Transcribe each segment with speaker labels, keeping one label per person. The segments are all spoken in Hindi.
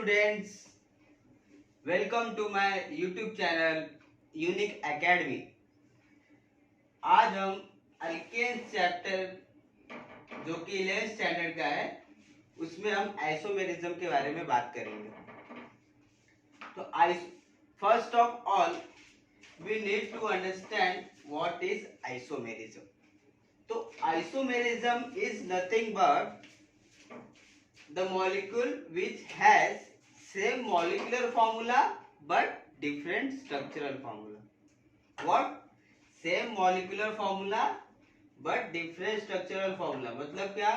Speaker 1: Students, welcome to my YouTube channel Unique Academy. आज हम अल्केन चैप्टर जो कि 11th स्टैंडर्ड का है उसमें हम आइसोमेरिज्म के बारे में बात करेंगे। तो first of all we need to understand what is isomerism. तो isomerism is nothing but the molecule which has same molecular formula but different structural formula. What? Same molecular formula but different structural formula. मतलब क्या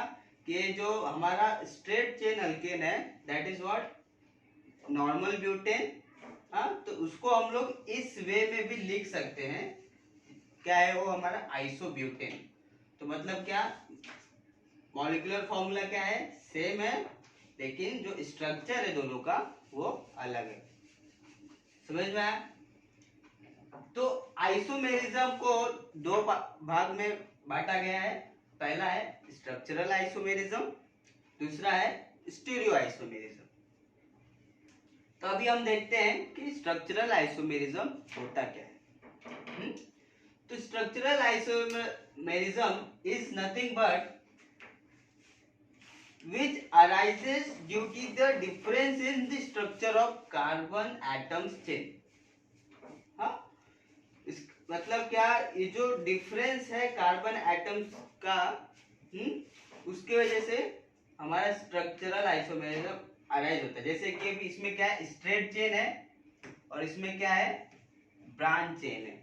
Speaker 1: कि जो हमारा स्ट्रेट चेन अल्केन है that is what normal butane. हाँ, तो उसको हम लोग इस वे में भी लिख सकते हैं। क्या है वो हमारा आइसोब्यूटेन। तो मतलब क्या मॉलिक्यूलर फॉर्मूला क्या है, सेम है, लेकिन जो स्ट्रक्चर है दोनों का वो अलग है। समझ में आया? तो आइसोमेरिज्म को दो भाग में बांटा गया है। पहला है स्ट्रक्चरल आइसोमेरिज्म, दूसरा है स्टीरियो आइसोमेरिज्म। तो अभी हम देखते हैं कि स्ट्रक्चरल आइसोमेरिज्म होता क्या है। तो structural isomerism is nothing but which arises due to the difference in the structure of carbon atoms chain। हाँ, मतलब क्या, ये जो डिफरेंस है कार्बन एटम्स का, उसके वजह से हमारा स्ट्रक्चरल आइसोमेरिज्म अराइज होता है। जैसे कि अभी इसमें क्या है, स्ट्रेट चेन है और इसमें क्या है, ब्रांच चेन है।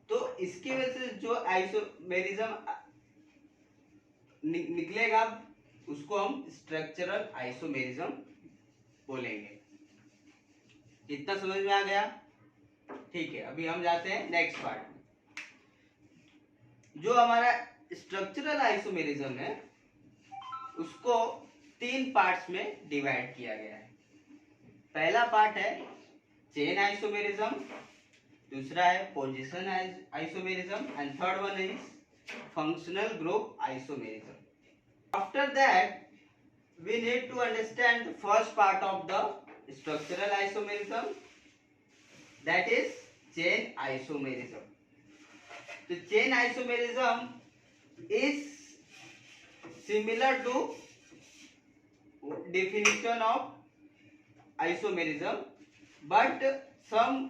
Speaker 1: तो इसकी वजह से जो आइसोमेरिज्म निकलेगा उसको हम स्ट्रक्चरल आइसोमेरिज्म बोलेंगे। इतना समझ में आ गया? ठीक है, अभी हम जाते हैं नेक्स्ट पार्ट। जो हमारा स्ट्रक्चरल आइसोमेरिज्म है उसको 3 पार्ट्स में डिवाइड किया गया है। पहला पार्ट है चेन आइसोमेरिज्म, दूसरा है position isomerism and third one is functional group isomerism. After that, we need to understand the first part of the structural isomerism, that is chain isomerism. The chain isomerism is similar to definition of isomerism, but some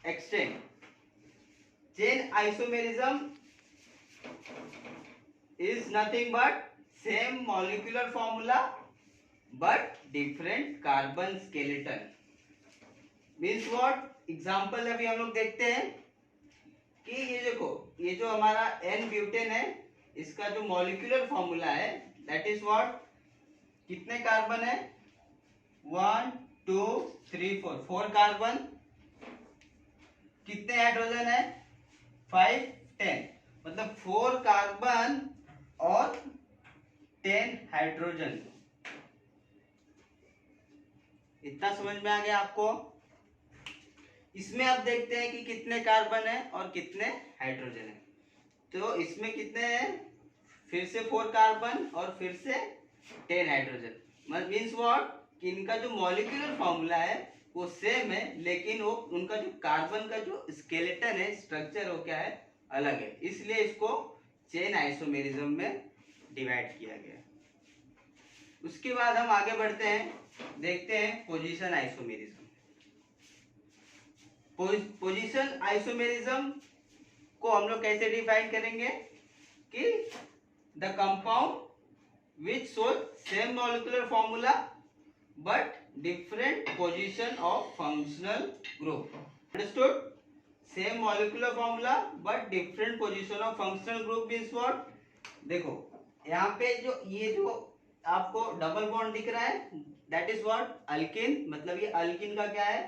Speaker 1: extent. Chain isomerism is nothing but same molecular formula but different carbon skeleton। means what? Example अभी हम लोग देखते हैं कि ये देखो, ये जो हमारा एन ब्यूटेन है इसका जो मॉलिक्यूलर फॉर्मूला है दैट इज व्हाट, कितने कार्बन है, 1 2 3 4 कार्बन, कितने हाइड्रोजन है, 5 10, मतलब 4 कार्बन और 10 हाइड्रोजन। इतना समझ में आ गया आपको? इसमें आप देखते हैं कि कितने कार्बन है और कितने हाइड्रोजन है। तो इसमें कितने हैं, फिर से 4 कार्बन और फिर से 10 हाइड्रोजन। मीन्स व्हाट कि इनका जो मॉलिक्यूलर फॉर्मूला है वो सेम है, लेकिन वो उनका जो कार्बन का जो स्केलेटन है, स्ट्रक्चर वो क्या है, अलग है। इसलिए इसको चेन आइसोमेरिज्म में डिवाइड किया गया। उसके बाद हम आगे बढ़ते हैं, देखते हैं पोजीशन आइसोमेरिज्म। पोजीशन आइसोमेरिज्म को हम लोग कैसे डिफाइन करेंगे कि the compound which shows same molecular formula but different position of functional group. Understood? Same molecular formula but different position of functional group means what. देखो यहाँ पे ये जो आपको डबल बॉन्ड दिख रहा है दैट इज व्हाट, अल्किन। मतलब ये अल्किन का क्या है,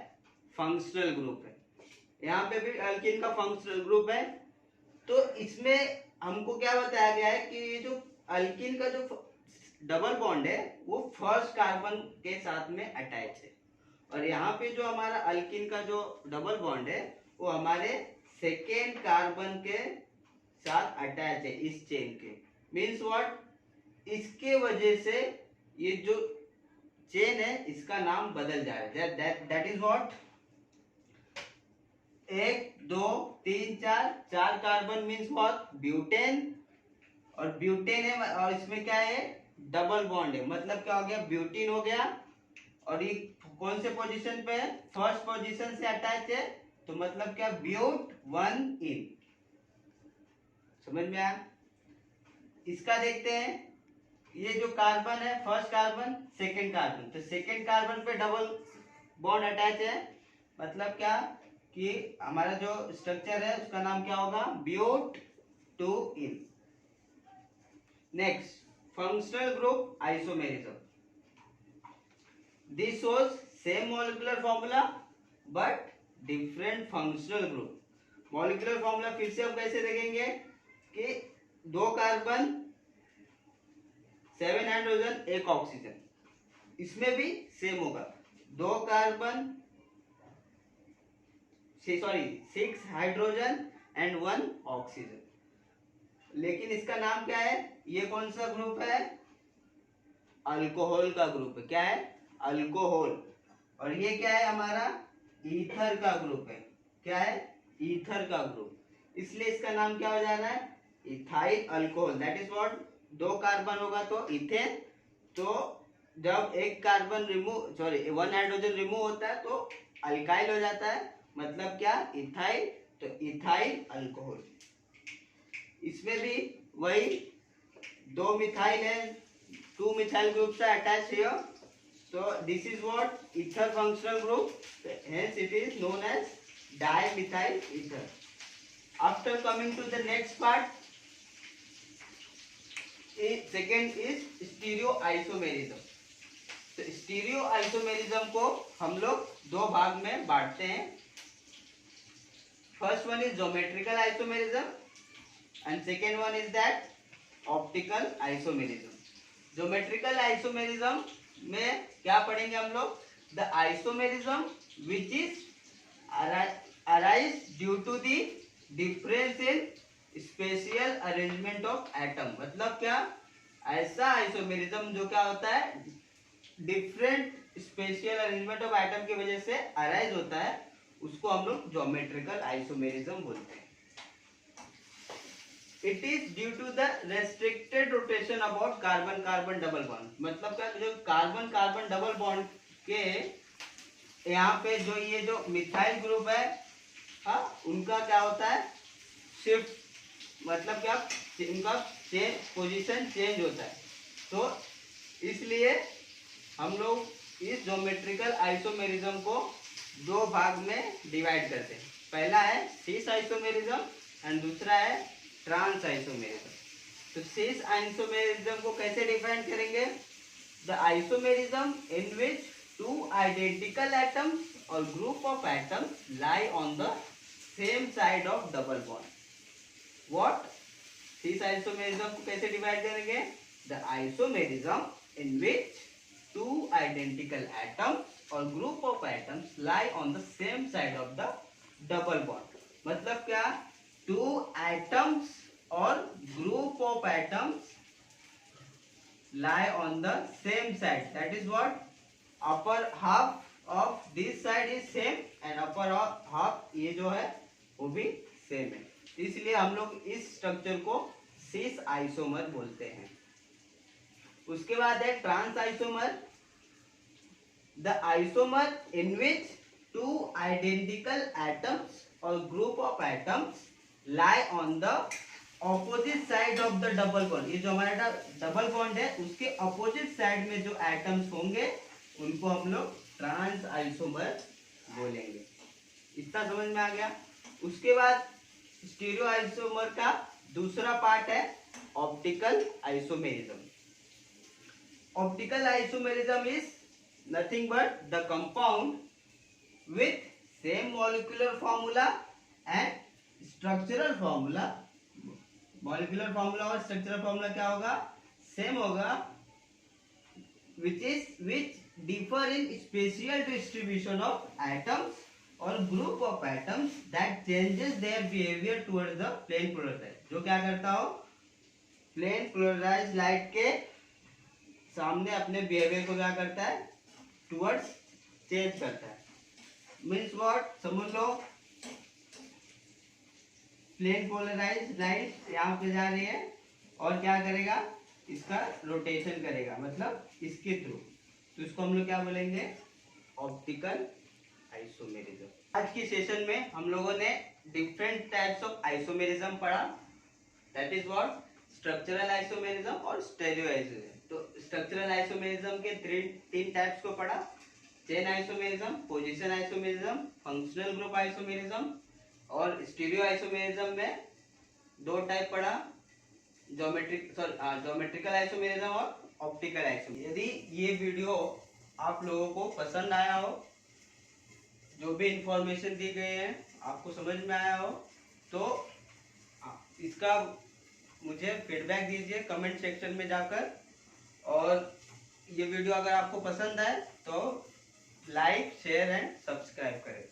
Speaker 1: फंक्शनल ग्रुप है। यहाँ पे भी अल्किन का फंक्शनल ग्रुप है। तो इसमें हमको क्या बताया गया है कि ये जो अल्किन का जो डबल बॉन्ड है वो फर्स्ट कार्बन के साथ में अटैच है, और यहाँ पे जो हमारा अल्किन का जो डबल बॉन्ड है वो हमारे सेकेंड कार्बन के साथ अटैच है इस चेन के। मीन्स व्हाट, इसके वजह से ये जो चेन है इसका नाम बदल जा रहा है। That is what, 1 2 3 4, 4 carbon means what, butane. और ब्यूटेन है और इसमें क्या है, डबल बॉन्ड है, मतलब क्या हो गया, ब्यूटीन हो गया। और ये कौन से पोजीशन पे है, फर्स्ट पोजीशन से अटैच है, तो मतलब क्या, ब्यूट 1 इन। समझ में आया। इसका देखते हैं, ये जो कार्बन है, फर्स्ट कार्बन सेकंड कार्बन, तो सेकंड कार्बन पे डबल बॉन्ड अटैच है, मतलब क्या कि हमारा जो स्ट्रक्चर है उसका नाम क्या होगा, but 2 ene. Next, functional group isomerism. This shows same molecular formula but different functional group. Molecular formula फिर से हम कैसे देखेंगे कि 2 कार्बन 7 हाइड्रोजन 1 ऑक्सीजन, इसमें भी सेम होगा, 2 कार्बन 6 हाइड्रोजन एंड 1 ऑक्सीजन। लेकिन इसका नाम क्या है, ये कौन सा ग्रुप है, अल्कोहल का ग्रुप है। क्या है, अल्कोहल। और ये क्या है, हमारा ईथर का ग्रुप है। क्या है, ईथर का ग्रुप, इसलिए इसका नाम क्या हो जाना है, ethyl alcohol. That is what, 2 carbon होगा तो इथेन, तो जब 1 कार्बन रिमूव 1 हाइड्रोजन रिमूव होता है तो अल्काइल हो जाता है, मतलब क्या, इथाइल, तो इथाइल अल्कोहल। इसमें भी वही 2 मिथाइल है, 2 methyl groups are attached here, so this is what ether functional group, hence it is known as dimethyl ether. After coming to the next part, second is stereoisomerism. तो stereoisomerism को हम लोग 2 भाग में बांटते हैं। First one is geometrical isomerism and second one is that optical isomerism. Geometrical isomerism में क्या पढ़ेंगे हम लोग, the isomerism which is arise due to the difference in spatial arrangement of atom. मतलब क्या, ऐसा आइसोमेरिज्म जो क्या होता है, different spatial arrangement of atom की वजह से अराइज होता है, उसको हम लोग ज्योमेट्रिकल आइसोमेरिज्म बोलते हैं। It is due to the restricted rotation about carbon carbon double bond. मतलब क्या, जो कार्बन कार्बन डबल बॉन्ड के यहाँ पे जो ये जो मिथाइल ग्रुप है, हाँ, उनका क्या होता है, शिफ्ट, मतलब क्या, उनका पोजीशन चेंज होता है। तो इसलिए हम लोग इस ज्योमेट्रिकल आइसोमेरिज्म को 2 भाग में डिवाइड करते हैं। पहला है सिस आइसोमेरिज्म एंड दूसरा है ट्रांस आइसोमेरिज्म। तो सिस आइसोमेरिज्म को कैसे डिफाइन करेंगे, the isomerism in which 2 identical atoms और group of atoms lie on the same side of double bond. What, cis isomerism को कैसे डिवाइड करेंगे, the isomerism in which 2 identical atoms और group of atoms lie on the same side of the double bond. मतलब क्या, 2 atoms or group of atoms lie on the same side. That is what, upper half of this side is same and upper half ये जो है वो भी सेम है, इसलिए हम लोग इस स्ट्रक्चर को सिस आइसोमर बोलते हैं। उसके बाद है trans isomer, the isomer in which 2 identical atoms और group of atoms lie on the opposite side of the double bond। ये जो हमारा डबल बॉन्ड है उसके अपोजिट साइड में जो एटम्स होंगे उनको हम लोग ट्रांस आइसोमर बोलेंगे। इतना समझ में आ गया। उसके बाद स्टीरियो आइसोमर का दूसरा पार्ट है optical isomerism. Optical isomerism is nothing but the compound with same molecular formula and structural formula. Molecular formula और स्ट्रक्चरल फॉर्मूला क्या होगा, सेम होगा, which differ in spatial distribution of atoms or group of atoms that changes their behavior towards the plane polarized। जो क्या करता हो, प्लेन पोलराइज्ड लाइट के सामने अपने बिहेवियर को क्या करता है, टुवर्ड्स चेंज करता है। मीन्स व्हाट, समझ लो प्लेन पोलराइज लाइट यहाँ पे जा रही है और क्या करेगा, इसका रोटेशन करेगा, मतलब इसके थ्रू, तो इसको हम लोग क्या बोलेंगे, ऑप्टिकल आइसोमेरिज्म। आज की सेशन में हम लोगों ने डिफरेंट टाइप्स ऑफ आइसोमेरिज्म पढ़ा, that is what, structural isomerism और स्टेरियो आइसोमेरिज्म। तो स्ट्रक्चरल आइसोमेरिज्म के तीन टाइप्स को पढ़ा, chain isomerism, position isomerism, functional group isomerism, और स्टीरियो आइसोमेरिज्म में दो टाइप पढ़ा, ज्योमेट्रिकल आइसोमेरिज्म और ऑप्टिकल आइसोमेरिज्म। यदि ये वीडियो आप लोगों को पसंद आया हो, जो भी इंफॉर्मेशन दी गई है आपको समझ में आया हो, तो इसका मुझे फीडबैक दीजिए कमेंट सेक्शन में जाकर। और ये वीडियो अगर आपको पसंद आए तो लाइक, शेयर एंड सब्सक्राइब करें।